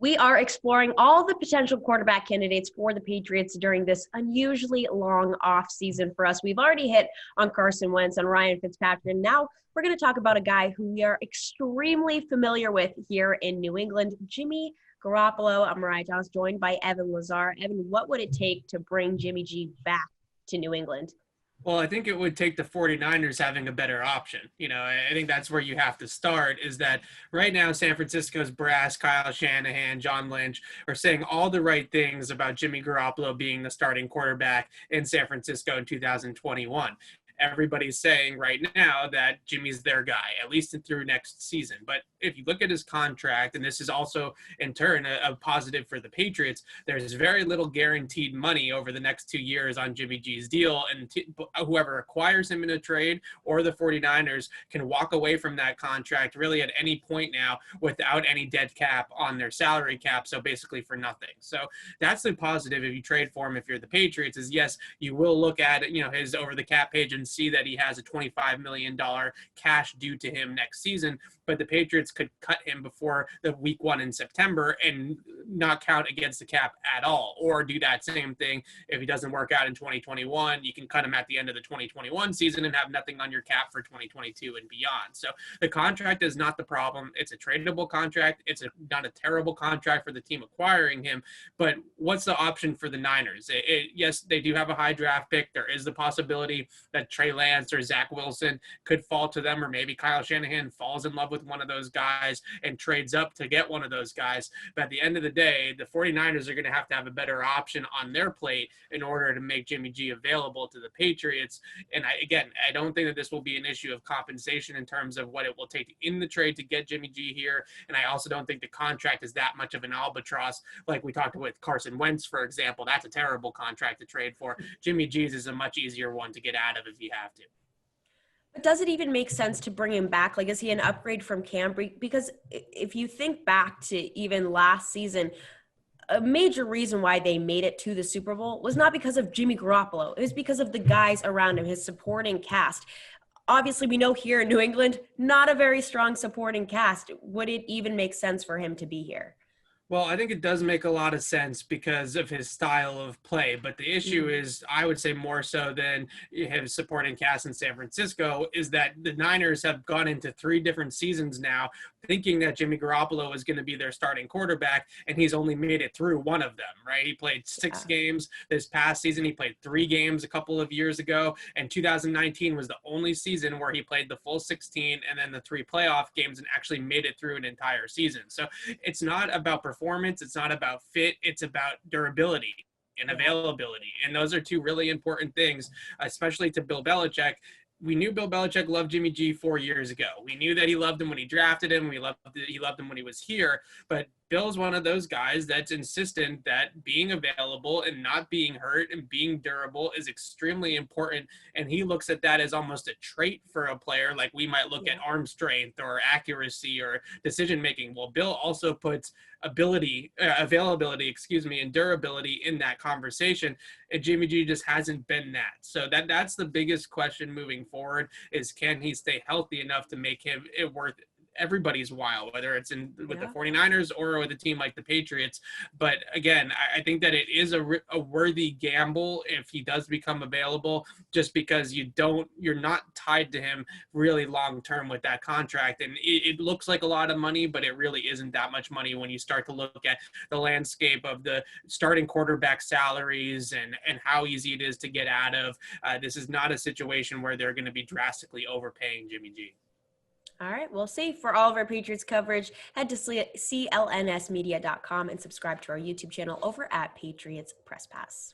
We are exploring all the potential quarterback candidates for the Patriots during this unusually long off season for us. We've already hit on Carson Wentz and Ryan Fitzpatrick, and now we're going to talk about a guy who we are extremely familiar with here in New England, Jimmy Garoppolo. I'm Mariah, Janos, joined by Evan Lazar. Evan, what would it take to bring Jimmy G back to New England? Well, I think it would take the 49ers having a better option. I think that's where you have to start, is that right now San Francisco's brass, Kyle Shanahan, John Lynch, are saying all the right things about Jimmy Garoppolo being the starting quarterback in San Francisco in 2021. Everybody's saying right now that Jimmy's their guy, at least through next season. But if you look at his contract, and this is also in turn a positive for the Patriots, there's very little guaranteed money over the next 2 years on Jimmy G's deal. And whoever acquires him in a trade or the 49ers can walk away from that contract really at any point now without any dead cap on their salary cap. So basically for nothing. So that's the positive if you trade for him. If you're the Patriots, is yes, you will look at his over the cap page and see that he has a $25 million cash due to him next season, but the Patriots could cut him before the week 1 in September and not count against the cap at all, or do that same thing if he doesn't work out in 2021. You can cut him at the end of the 2021 season and have nothing on your cap for 2022 and beyond. So the contract is not the problem. It's a tradable contract. It's not a terrible contract for the team acquiring him, but what's the option for the Niners? Yes, they do have a high draft pick. There is the possibility that Trey Lance or Zach Wilson could fall to them, or maybe Kyle Shanahan falls in love with one of those guys and trades up to get one of those guys. But at the end of the day, the 49ers are going to have a better option on their plate in order to make Jimmy G available to the Patriots. And I don't think that this will be an issue of compensation in terms of what it will take in the trade to get Jimmy G here. And I also don't think the contract is that much of an albatross like we talked with Carson Wentz, for example. That's a terrible contract to trade for. Jimmy G's is a much easier one to get out of if you have to. But does it even make sense to bring him back? Like, is he an upgrade from Cam? Because if you think back to even last season, a major reason why they made it to the Super Bowl was not because of Jimmy Garoppolo. It was because of the guys around him, his supporting cast. Obviously, we know here in New England, not a very strong supporting cast. Would it even make sense for him to be here? Well, I think it does make a lot of sense because of his style of play. But the issue is, I would say more so than his supporting cast in San Francisco, is that the Niners have gone into 3 different seasons now thinking that Jimmy Garoppolo is going to be their starting quarterback, and he's only made it through one of them, right? He played 6 games this past season. He played 3 games a couple of years ago, and 2019 was the only season where he played the full 16 and then the 3 playoff games and actually made it through an entire season. So it's not about performance. It's not about fit. It's about durability and availability. And those are 2 really important things, especially to Bill Belichick. We knew Bill Belichick loved Jimmy G 4 years ago. We knew that he loved him when he drafted him. He loved him when he was here. But Bill's one of those guys that's insistent that being available and not being hurt and being durable is extremely important. And he looks at that as almost a trait for a player, like we might look at arm strength or accuracy or decision-making. Well, Bill also puts availability, and durability in that conversation. And Jimmy G just hasn't been that. So that's the biggest question moving forward, is can he stay healthy enough to make him it worth everybody's while, whether it's with the 49ers or with a team like the Patriots. But again, I think that it is a worthy gamble if he does become available, just because you're not tied to him really long term with that contract. And it looks like a lot of money, but it really isn't that much money when you start to look at the landscape of the starting quarterback salaries and how easy it is to get out of. This is not a situation where they're going to be drastically overpaying Jimmy G. All right, we'll see. For all of our Patriots coverage, head to CLNSmedia.com and subscribe to our YouTube channel over at Patriots Press Pass.